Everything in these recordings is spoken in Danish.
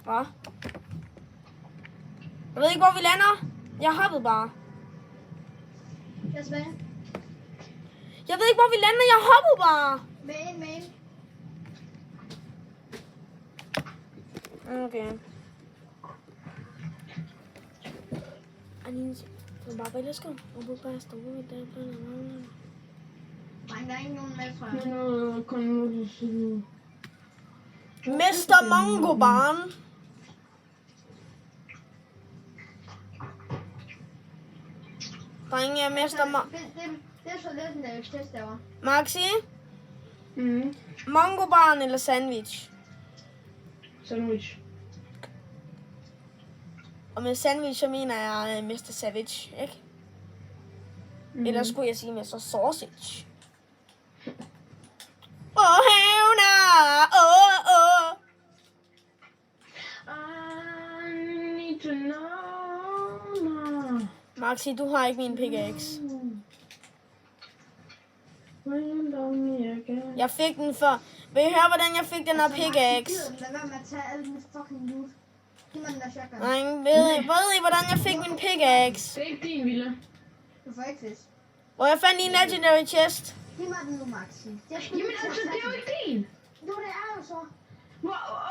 Hvad? Jeg ved ikke, hvor vi lander. Jeg hoppede bare. Jeg er tilbage. Jeg ved ikke, hvor vi lander. Jeg hoppede bare. Main. Okay. Bare vælge skål. Og bruge bare stå ud der. Nej, der er ikke nogen med, tror jeg. Mester Mongo Barn. Drenge, jeg mester Det er så lidt en test derovre. Maxi? Mongo Barn eller sandwich? Sandwich. Og med sandwich, så mener jeg Mr. Savage, ikke? Eller skulle jeg sige Mr. Sausage? Hævner! I need to know. Maxi, du har ikke min pickaxe. Jeg fik den før. Vil I høre, hvordan jeg fik den her pickaxe? Lad være med at tage alle den fucking loot. Giv mig den der shotgun. Nej, ved I, hvordan jeg fik min pickaxe? Det er ikke din, Villa. Du får ikke fisk. Hvor jeg fandt i en legendary chest. Giv mig den nu, Maxi. Jamen altså, det er jo ikke din. Jo, det er jo så.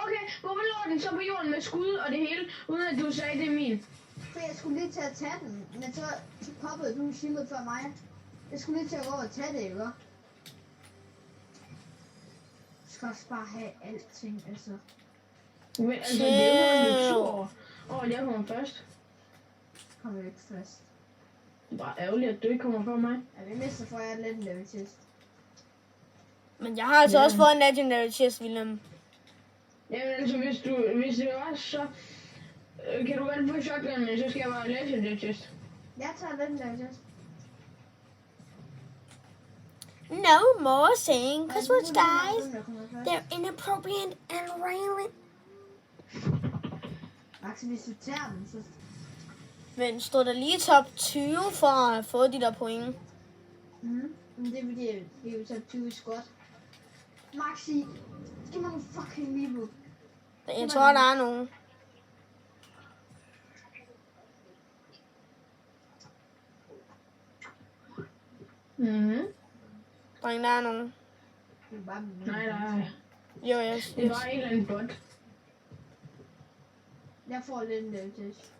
Okay, hvorfor lå den så på jorden med skud og det hele, uden at du sagde, det er min? For jeg skulle lige til at tage den, men så poppede du shieldet før mig. Jeg skulle lige til at gå over og tage det, ikke? Du skal også bare have alting, altså. Men altså, det er jo lidt sur over, at jeg kommer først. Kommer ikke først. Det er bare ærgerligt, at du ikke kommer før mig. Ja, vi mister for jer lidt en level chest. Men jeg har altså også fået en legendary chest, William. Jamen altså, hvis det var så... kan du godt få shotgun, men så skal jeg bare læse det chest. Jeg tager lidt en level chest. No more saying cuss words, guys. They're inappropriate and violent. Maxi, hvis du tager den, så... Men stod der lige top 20 for at have fået de der point? Men det er fordi, vi er jo top 20 i squat. Maxi, giv mig nogle fucking Mibu. Jeg tror, der er nogen. Dreng, der er nogen. Nej. Jo, yes. Det var en eller anden bot. Jeg får lidt en level chest.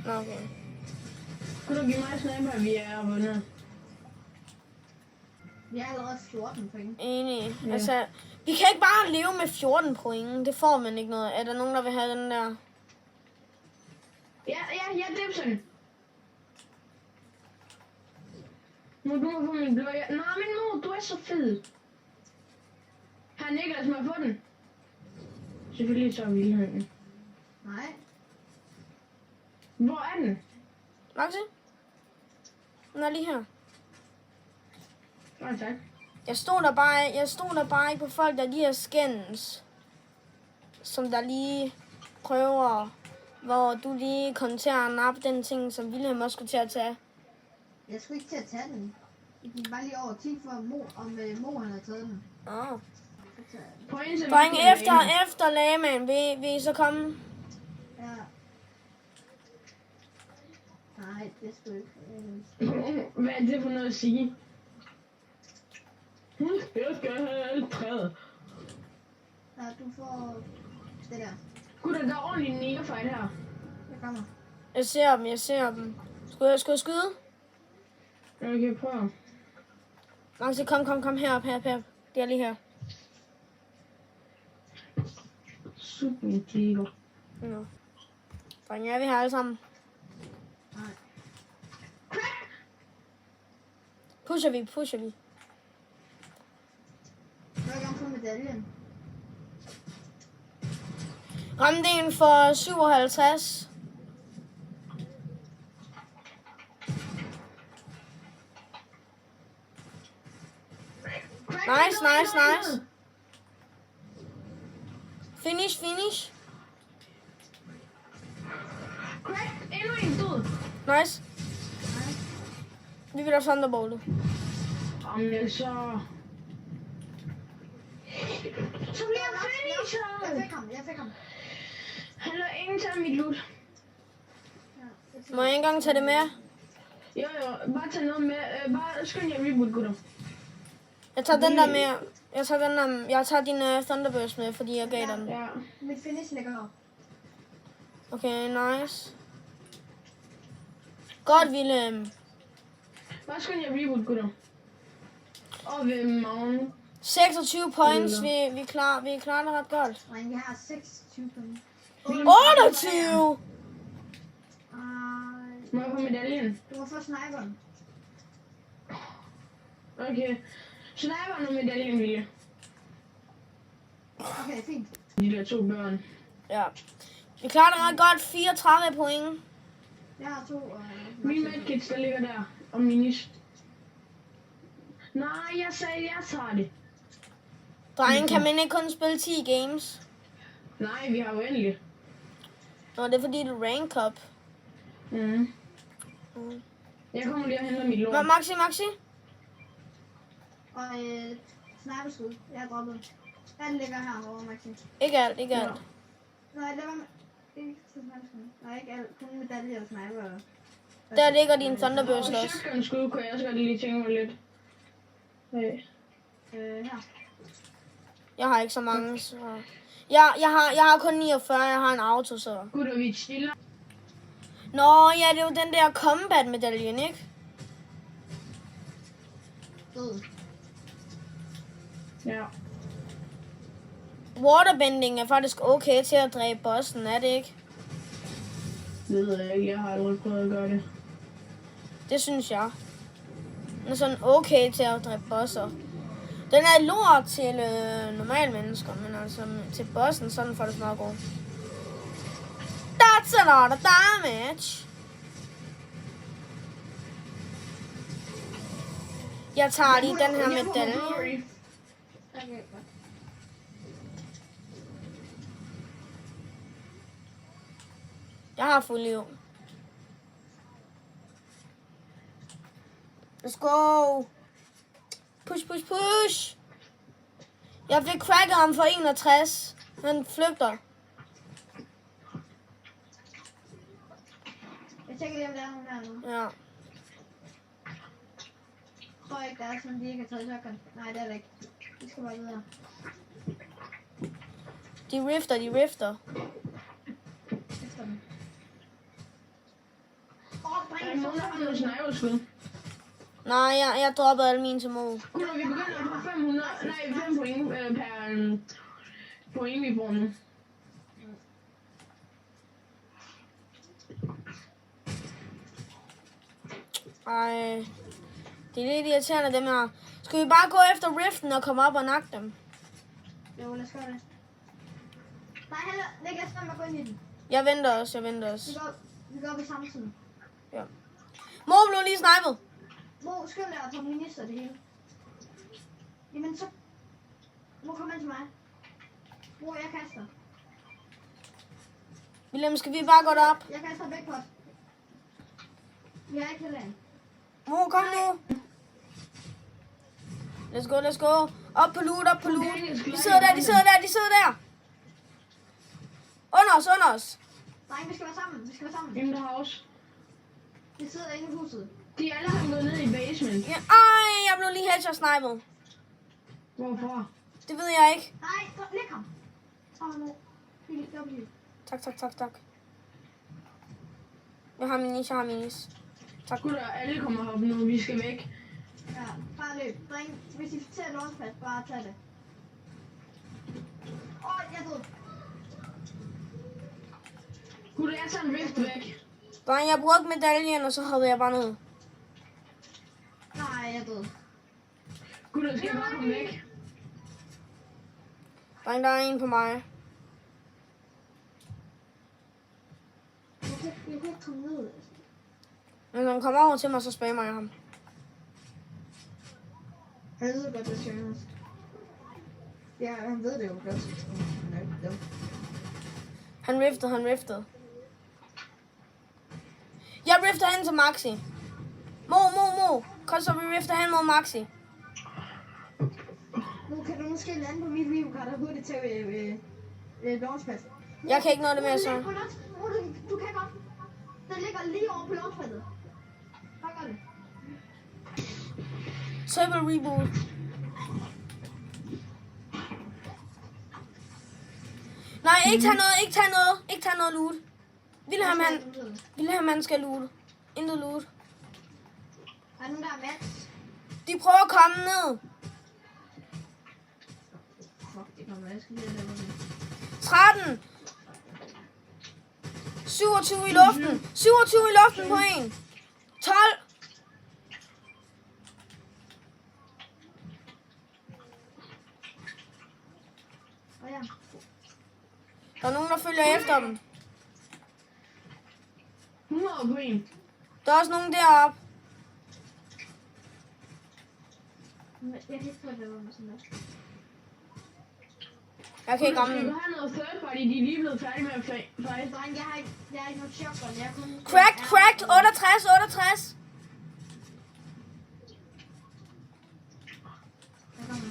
Okay. Kunne du give mig sniper, vi er vundet? Vi har allerede 14 point. Enig. Ja. Altså, vi kan ikke bare leve med 14 point. Det får man ikke noget. Er der nogen, der vil have den der? Ja, det er sådan. Nu du må få min blå. Nej, men nu, du er så fed. Har Niklas må få den? Selvfølgelig så vil han den. Nej. Hvor er den? Maxi? Den er lige her. Nej, tak. Jeg stod der bare ikke på folk, der lige har skændes. Som der lige prøver, hvor du lige kom til at nappe den ting, som Wilhelm også skulle til at tage. Jeg skulle ikke til at tage den. Jeg gik bare lige over 10 for mor han har taget den. Åh. Point, Dreng, efter lagman, vil I så komme? Ja. Nej, det skulle ikke. Hvad er det for noget at sige? Jeg skal have alt træet. Ja, du får det der. Gud, der er ordentligt en negerfight her. Jeg kommer. Jeg ser dem. Skulle jeg skyde? Okay, prøv. Maxi, kom herop. Det er lige her. Super tiger. Nå. Dreng, er vi her alle sammen? Nej. Pusher vi. Jeg vil gerne få medaljen. Ramdelen for 57. Nice. Finish. Crack, endnu en død. Nice. Vi vil have Thunderboltet. Jamen så... Så bliver jeg finish! modtaget! Jeg fik ham. Han lader ingen tage mit loot. Må jeg ikke engang tage det med? Jo, bare tag noget med. Bare skynd jer reboot, gutter. Jeg tager den der med. Jeg tager din Thunderburst med, fordi jeg gav den. Ja. Mit finish ligger her. Okay, nice. Godt, Willem. Bare skynd jer reboot, gutter. Og ved morgen. 26 points, vi klarer det ret godt. Nej, vi har 26 point. 28! Må jeg få medaljen? Du må få sniperen. Okay. Sniperen og medaljen, Ville. Okay, fint. De der 2 børn. Ja. Vi klarer det ret godt. 34 point. Jeg har 2. Min medkits, der ligger der. Og minis. Nej, jeg sagde, jeg tager det. Drenge, kan man ikke kun spille 10 games? Nej, vi har jo endelig. Nå, det er fordi, du rank up. Mm. Jeg kommer lige og henter mit lort. Maxi? Og sniperskud. Jeg har droppet. Den ligger herovre, Maxi. Ikke alt. Nej, det var med... Ikke til sniperskud. Nej, ikke alt. Kun medalje og sniper. Der ligger din Thunderburst Og også. shotgun skud kunne jeg også godt lige tænke mig lidt. Hey. Her. Jeg har ikke så mange, så... Jeg har kun 49, jeg har en auto, så... Gutter, vi chiller. Nå, ja, det er jo den der combat-medaljen, ikke? Død. Ja. Waterbending er faktisk okay til at dræbe bossen, er det ikke? Det ved jeg ikke, jeg har aldrig prøvet at gøre det. Det synes jeg. Den er sådan okay til at dræbe bosser. Den er lort til normale mennesker, men altså til bossen, så er den faktisk meget god. That's a lot of damage. Jeg tager lige den her medalje. Okay, godt. Jeg har fuld liv. Let's go. Push. Jeg fik cracket ham for 61. Han flygter. Jeg tjekker lige, om der er nogen der nu. Ja. Jeg tror ikke, der er sådan, de ikke har taget shotgun. Nej, det er det ikke. Vi skal bare videre. De rifter. Efter dem. Jeg må have noget sniperskud. Nej, jeg droppede alle mine til Mo. Gutter, vi begynder på 500. Nej, 5 point per point, vi får nu. Ej. Det er lidt irriterende, dem her. Skal vi bare gå efter riften og komme op og nakke dem? Jo, lad os gøre det. Nej, heller. Niklas, lad mig gå ind i den. Jeg venter også. Vi går op i samme tid. Ja. Mo blev lige snipet. Mo, skynd dig og tage minister det hele. Jamen så... Mo, kom ind til mig. Mo, jeg kaster. Willem, skal vi bare gå derop? Jeg kaster væk på det. Vi har ikke heller en. Mo, kom nu. Let's go. Op på loot. De sidder der. Under os. Nej, vi skal være sammen. In the house. Vi sidder inde i huset. De er alle sammen gået ned i basement. Ja, ej, jeg blev lige headshot snipet. Hvorfor? Det ved jeg ikke. Nej, læg ham. No. Tak. Jeg har minis. Tak. Gutter, alle kommer op nu. Vi skal væk. Ja, bare løb. Dreng, hvis I ser launchpad, bare tag det. Jeg er død. Gutter, jeg tager en rift væk. Dreng, jeg brugte medaljen, og så hoppede jeg bare ned. Nej, jeg er død. Gutter, skal jeg bare komme væk? Dreng, der er en på mig. Jeg kan ikke komme ned. Altså. Hvis han kommer over til mig, så spammer jeg ham. Han ved godt, det er Jonas. Ja, han ved det jo godt. Han riftede. Jeg rifter hen til Maxi. Mo. Kom så, vi rifter hen mod Maxi. Nu kan du måske lande på mit view-kart og hurtigt tage launchpad. Jeg kan ikke nå det mere så. Du kan godt. Den ligger lige over på launchpadet. Hvad gør det? Triple reboot. Nej, ikke tag noget, ikke tag noget, ikke tag noget loot. Wilhelm han skal loot. Intet loot. Er der nogen der er Max? De prøver at komme ned. Fuck, det kommer jeg skal lige lave det. 13. 27 i luften. 27 i luften på en. 12. Og ja. Der er nogen, der følger efter dem. 100 på en. Der er også nogen deroppe. Jeg kan ikke få det, hvad sådan der. Jeg kan ikke ramme Skal den. du have noget third party? De er lige blevet færdige med at fight. Dreng, jeg har ikke noget shotgun. Jeg er kun... Cracked. 68, 68.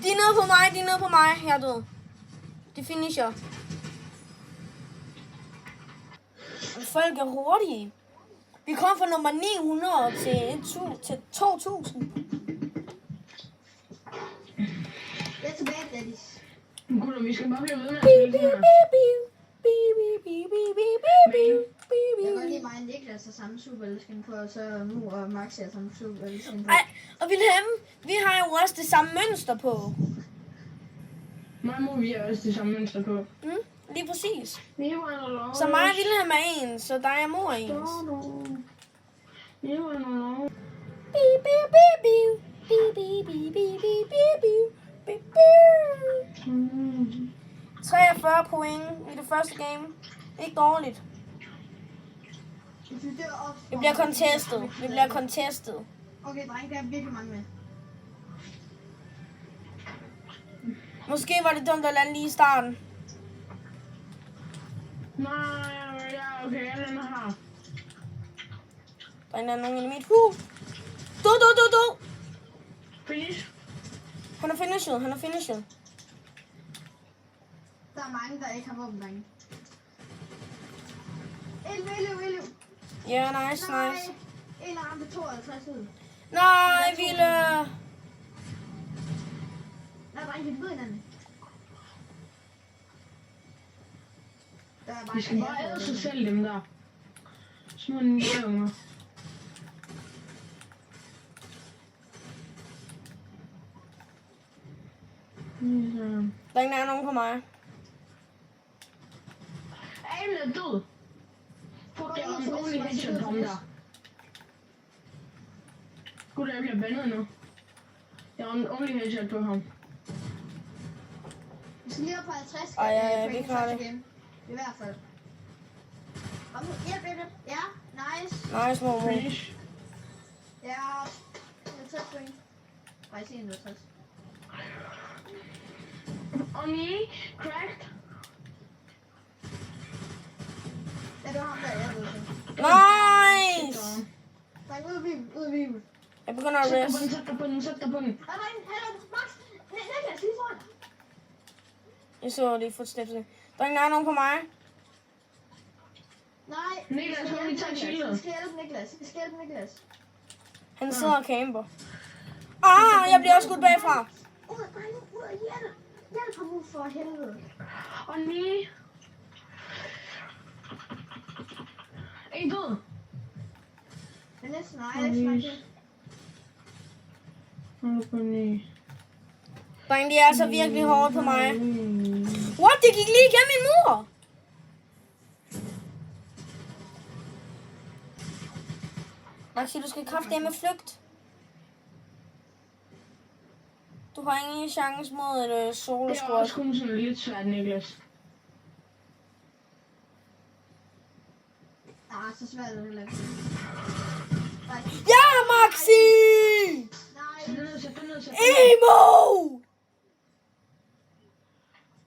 De er nede på mig, Jeg er død. De finisher. Folk er hurtige. Vi kom fra nummer 900 til 2000. Jeg er tilbage, daddies. Gutter, vi skal bare blive ved med at spille det her. Jeg kan godt lide mig og Niklas har samme superelskin på, og så Mu og Max har samme superelskin på. Ej, og Wilhelm, vi har jo også det samme mønster på. Mig må vi har også det samme mønster på. Lige præcis. Vi var lov. Så mig og Wilhelm er ens, så dig og mor er ens. Vi var lov. 43 point i det første game. Ikke dårligt. Vi bliver contestet. Okay, dreng, der er virkelig mange med. Måske var det dumt at lande lige i starten. Nej, ja, okay, jeg lander her. Der er nogen i mit hus. Du. Finish. Han er finished. Der er mange, der ikke har våben, drenge. Elev. Ja, nice. En af ham på 52 ud. Nej, Ville. Nej, drenge, de ved hinanden. Der er bare De skal bare æde sig selv, dem der. Små nævner. Der er nogen på mig. Abel er død. Fuck, jeg har en only headshot på ham der. Gud, jeg bliver bandet nu. Jeg har en only headshot på ham. Vi skal lige op på 50. Ja, vi klarer det. I hvert fald. Kom nu, hjælp. Ja, nice. Nice, Momo. Finish. Ja, 50 point. Faktisk 61. Only cracked. Ja, det var ham der, jeg ved det. Nice! Dreng, ud af bilen. Jeg begynder at rest. Sæt dig på den. Nej, Max. Niklas, lige foran. Jeg så lige footstepsene. Der er nogen på mig. Nej. Niklas, må vi tage chillet? Vi skal hjælpe Niklas. Han sidder og camper. Jeg bliver også skudt bagfra. Ud af hjælp. Hjælp ham ud for helvede. Only. En død. Men næsten, nej. Dreng, de er altså virkelig hårdt på mig. What? Det gik lige igennem min mur. Maxi, du skal kraftedeme flygt. Du har ingen chance mod et solo Det er squad. også kun sådan lidt svært, Niklas. Så svært er det heller ikke. Ja, Maxi! Nej. Sæt dig ned. Emo!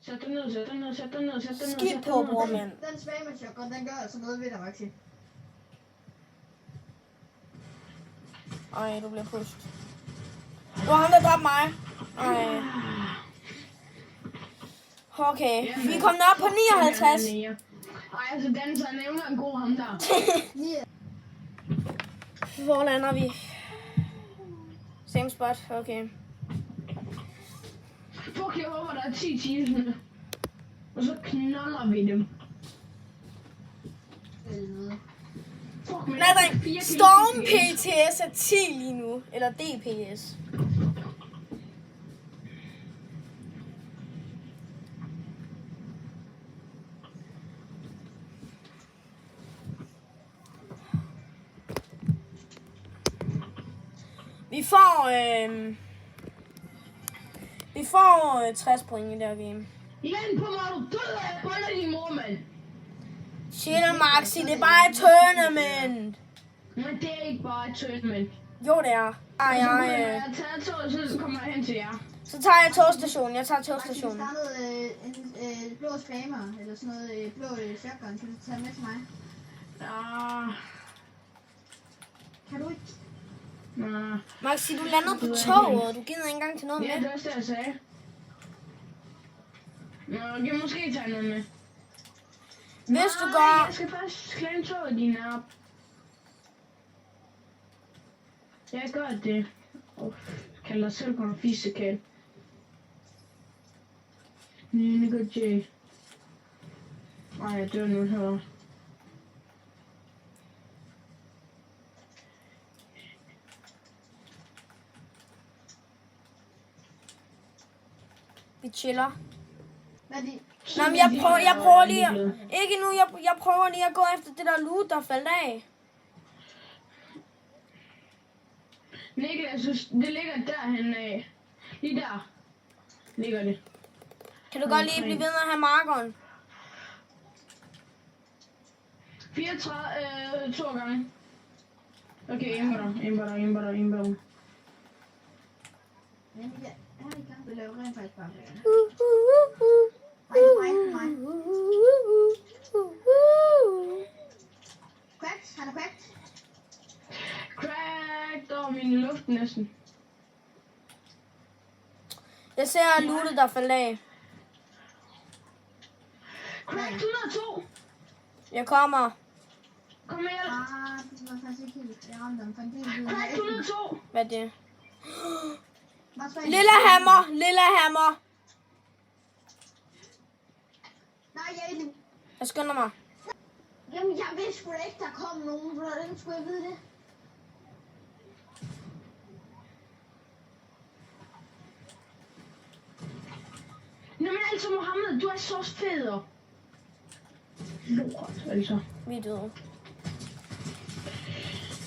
Sæt dig ned. Skidt på, bror, mand. Den spammer shotgun, den gør altså noget ved dig, Maxi. Ej, du bliver pushed. Det var ham, der dræbte mig. Ej. Okay, Ja, vi er men- kommet op på 59. Ej, altså danser nævner en god ham der. Hvor lander vi? Same spot, okay. Fuck, jeg håber, der er 10 teams med. Og så knoller vi dem. Fuck, men Nej, der er dreng. 4 Storm kills. PTS er 10 lige nu. Eller DPS. Vi får 60 point i det her game. Land på mig, du død af, jeg boller din mor, mand. Chill, Maxi, det er bare et tournament. Men det er ikke bare et tournament. Jo, det er. Og så når jeg tager toget, så kommer jeg hen til jer. Så tager jeg togstationen. Jeg tager Maxi, vi togstationen. startede en blå spammer, eller sådan noget blå shotgun. Kan du tage med til mig? Ah, Kan du ikke? nej. Maxi, du landede på toget. Du gider ikke engang til noget Ja, med. det var også det, jeg sagde. Nå, okay, måske tage noget med. Hvis du Nej, går... jeg skal først klemme toget din op. Jeg gør det. Kalder dig selv for fisekal. Nej, går Jay. Ej, jeg dør nu her. Vi chiller. Hvad er det? Nå, men jeg prøver lige... Ikke nu, jeg prøver lige at gå efter det der loot, der faldt af. Niklas, det ligger derhen af. Lige der ligger det. Kan du godt lige blive ved med at have markeren? 34, 2 gange. Okay, indbørder. Men jeg er i gang med at lave rent faktisk bare med. Mig. Cracked? Han er cracked? Crack, der var min luft næsten. Jeg ser lootet, der faldt af. Crack 102! Jeg kommer. Kom med hjælp! Det var faktisk ikke helt. Jeg ramte dem for en del. Crack 102! Hvad er det? Lille Lille hammer. Nej, jeg er i. Jeg skynder mig. Jamen, jeg vidste sgu da ikke, der kom nogen. Hvordan skulle jeg vide det? Nå, men altså Mohammed, du er så fed. Lort, altså. Vi er døde.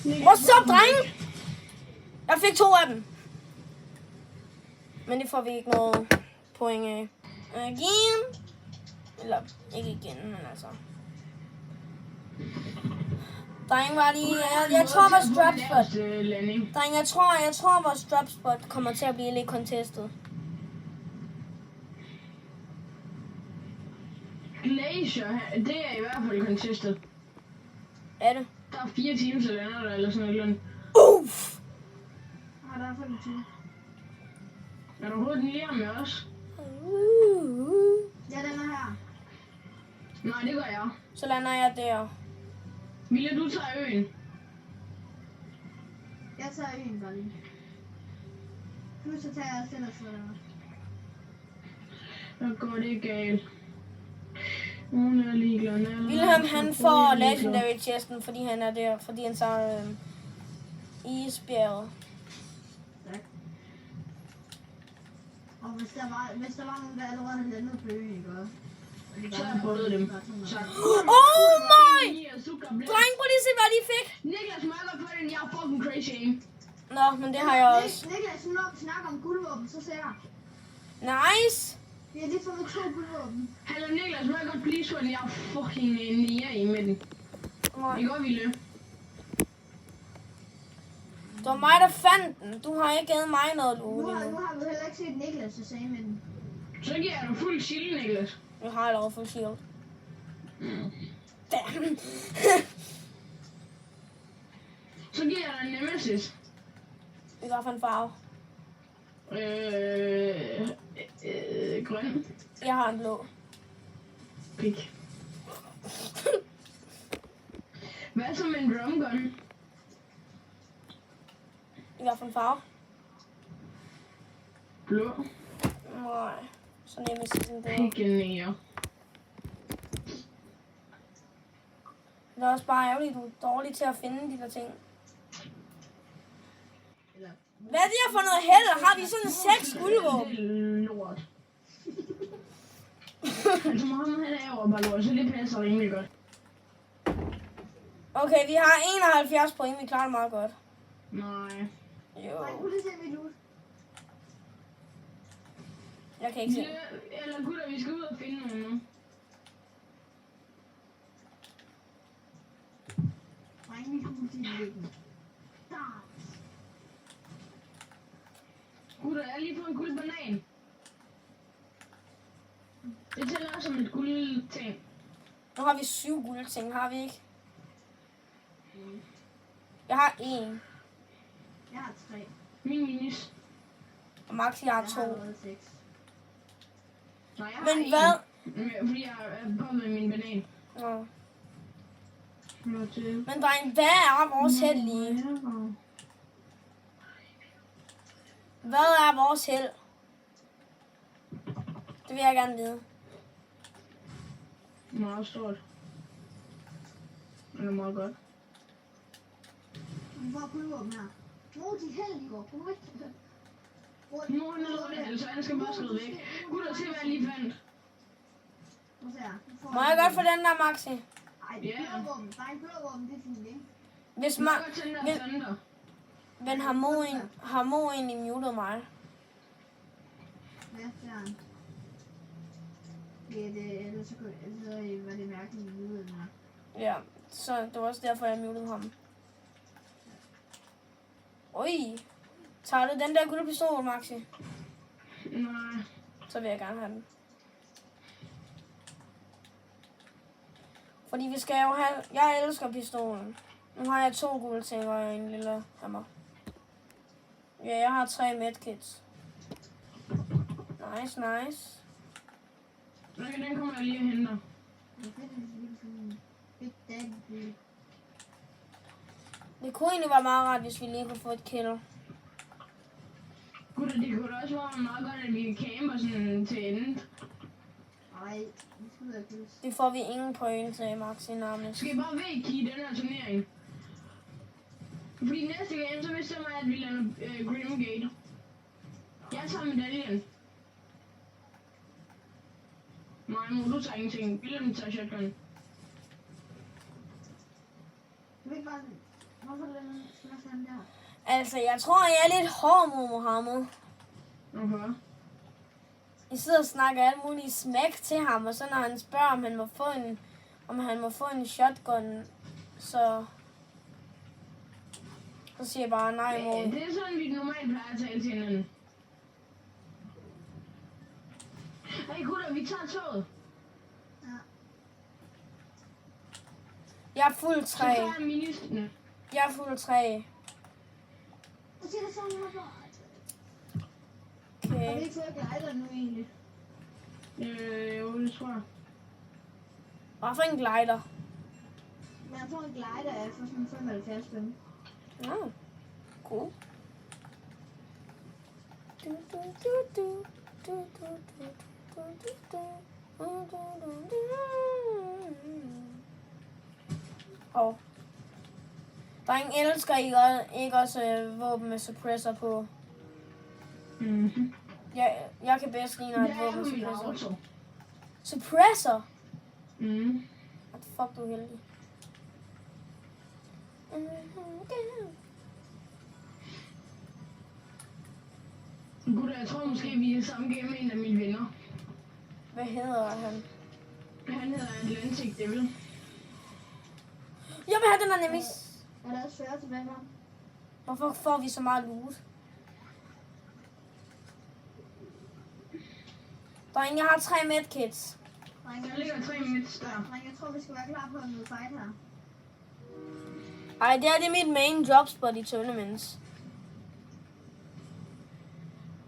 Niklas, What's up, dreng? Jeg fik 2 af dem. Men det får vi ikke noget point af. Igen. Eller ikke igen, men altså. Dreng, var lige... Jeg tror, vores dropspot... landing. Dreng, jeg tror, vores dropspot kommer til at blive lidt contestet. Glacier, det er i hvert fald contestet. Er det? Der er 4 teams, der lander der, eller sådan noget. Uff! Der er 25. Er du overhovedet lige med os? Ja, den er her. Nej, det gør jeg. Så lander jeg der. Mille, du tager øen. Jeg tager øen bare lige. Plus så tager jeg også den og sådan noget. Så går det galt. Hun er ligeglad. Wilhelm, han får Legendary Chesten, fordi han er der. Fordi han tager isbjerget. Og hvis der var nogen, der allerede havde landet på øen, ikke også? Og de Så bare har jeg prøvet dem. bare Så. Oh my! Dreng! Dreng, prøv lige at se, hvad de fik. Niklas mærker på den, jeg er fucking crazy aim. Nå, men det har jeg også. Niklas, når vi snakker om guldvåben, så ser jeg. Nice! Vi har lige fundet 2 guldvåben. Hallo Niklas, må jeg godt blive sådan, jeg er fucking nær i midten. Det går vildt. Det var mig, der fandt den. Du har ikke givet mig noget Nu loot har endnu. vi heller ikke set Niklas så sige, men... Så giver jeg dig fuld shield, Niklas. Jeg har allerede fået shield. Damn. Så giver jeg dig en nemesis. I hvert fald en farve. Grøn. Jeg har en blå. Pik. Hvad så med en drum gun? I hvert fald farve. Blå. Nej. Så nemme sig sådan der. Pikken. Det er også bare ærgerligt, du er dårlig til at finde de der ting. Eller... Hvad er det her for noget held? Har vi sådan 6 guldvåben? Det er lort. Altså Mohammed han er over bare lort, så det passer rimelig godt. Okay, vi har 71 point. Vi klarer det meget godt. Nej. Jo. Nej, kunne det se mit loot? Jeg kan ikke se. Eller gutter, vi skal ud og finde nogen nu. Nej, mit loot i liggen. Der. Gutter, jeg har lige fået en guld banan. Det tæller også som et guldting. Nu har vi 7 guldting, har vi ikke? Jeg har 1. Jeg har 3. Min minus. Og Maxi har Jeg har 2. allerede 6. Nej, jeg har Men en. hvad? Fordi jeg er på med min banan. Nå. Flot til. Men dreng, hvad er vores held lige? Hvad er vores held? Det vil jeg gerne vide. Meget stort. Det er meget godt. Vi får guldvåben her. Hvor er de heldige går? Hvor er de? Nu er han nede under, så han skal bare skride væk. Gutter, se hvad jeg lige fandt. Prøv at se her. Må jeg godt få den der, Maxi? Ej, det er blåvåben. Der er en blåvåben, det er fint, ikke? Hvis Du man... kan godt tænde den der thunder. Men har Mo egentlig muted mig? Ja, det er han. Det, ellers så var det mærkeligt i lyden her. Ja, så det var også derfor, jeg mutede ham. Oj. Tager du den der guldpistol, Maxi? Nej. Så vil jeg gerne have den. Fordi vi skal jo have... Jeg elsker pistolen. Nu har jeg 2 guldting og en lille hammer. Ja, jeg har 3 medkits. Nice, nice. Okay, den kommer jeg lige og henter. Det er fedt, hvis vi lige sådan Big Daddy. Det kunne egentlig være meget rart, hvis vi lige kunne få et kill. Gutter, det kunne da også være meget godt, at vi camper sådan til enden. Ej, vi skal ud af kills. Det får vi ingen point til, Maxi, nærmest. Skal I bare væk i den her turnering? Fordi næste gang, så bestemmer jeg, at vi lander Grimgate. Jeg tager medaljen. Nej, mor, du tager ingenting. Willem tager shotgun. Du vil ikke bare... Hvorfor slås han der? Altså, jeg tror, jeg er lidt hård mod Mohammed. Okay. I sidder og snakker alt muligt smæk til ham, og så når han spørger, om han må få en shotgun, så siger jeg bare nej, mor. Det er sådan, vi normalt plejer at tale til hinanden. Hey gutter, vi tager toget. Ja. Jeg er fuld Så 3. tager jeg ministeren. Jeg er fuld 3. Så siger det sådan, jeg bare... Har vi Okay. ikke fået glider nu egentlig? Jo, det tror jeg. Hvad for en glider? Men jeg får en glider af for sådan 75 penge. Nå, cool. Og dreng, elsker ikke også våben med suppressor på. Mhm. Jeg kan bedst lide, når Det et er våben på med mit suppressor. auto. Suppressor? Mhm. What the fuck, du er heldig. Gutter, jeg tror måske, vi er samme game med en af mine venner. Hvad hedder han? Han hedder Atlantic Devil. Jeg vil have den der nemis. Er der også 40 tilbage her? Hvorfor får vi så meget loot? Dreng, jeg har 3 medkits. Der ligger 3 midt der. Dreng, jeg tror, vi skal være klar på en fight her. Ej, det er mit main jobspot i tournaments.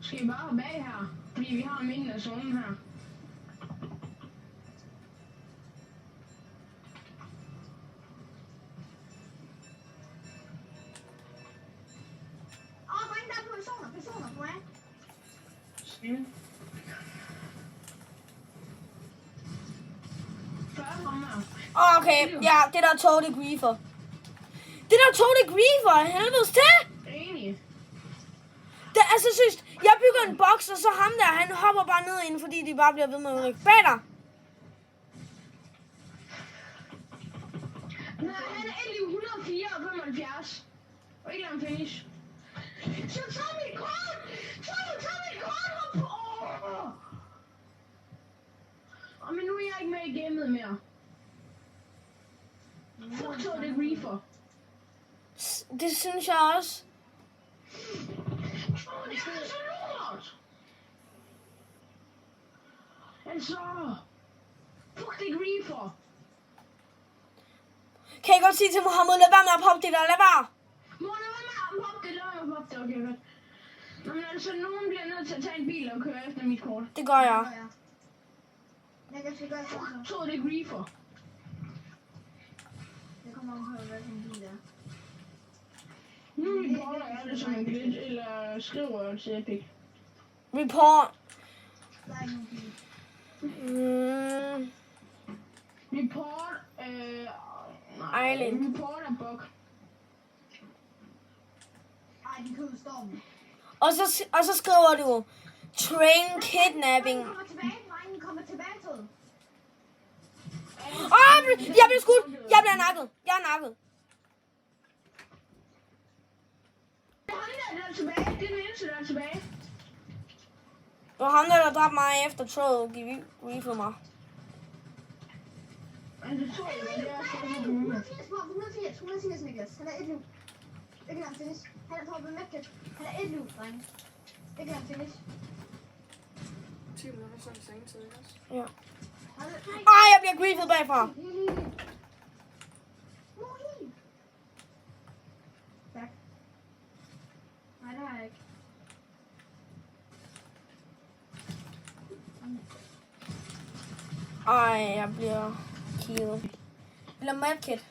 Skal I bare bag her? Fordi vi har midten af zonen her. Mm. 40 rammer. Okay, ja, det der tog det griefer. Det der tog det griefer, helvedes til! Enig. Det er så sygt. Jeg bygger en boks, og så ham der, han hopper bare ned ind, fordi de bare bliver ved med at rykke bag dig. Nej, han er endelig 104 og 75. Og ikke engang finish. Så tag mit kort! Tag mit kort! Men nu er jeg ikke med i gamet mere. Fuck, så er det reefer. Det synes jeg også. Det er så lort! Altså... Fuck, det er reefer. Kan I godt sige til Mohammed, lad være med at poppe det der, lad være. Må lad være med at poppe det, lad være med at poppe det, okay, godt. Nå, men altså, nogen bliver nødt til at tage en bil og køre efter mit kort. Det gør jeg. Jeg kan sikkert gøre sådan. Så er det reefer. Det kommer om på, hvad for en bil er. Nu reporter jeg det som en glitch, eller skriver til Epic. Report. Der er ikke nogen bil. Report, Island. Report er bug. Ej, de køber stormen. Og så skriver du, train kidnapping. Drengen kommer tilbage, drengen kommer tilbage til. Jeg bliver skudt. Jeg bliver nakket. Jeg er nakket. Det er ham der er tilbage. Det er den eneste, der er tilbage. Det var ham der dræbte mig efter troet gik reefer mig. Men det tror jeg, det er så 180 Niklas. Han er et liv. Ikke engang finish. Han er toppet medkit. Han er et liv, drenge. Ikke engang finish. 10 minutter som sengetid, ikke også? Ja. Nej. Ej, jeg bliver griefet bagfra. Tak. Nej, det har jeg ikke. Ej, jeg bliver killet. Eller medkit.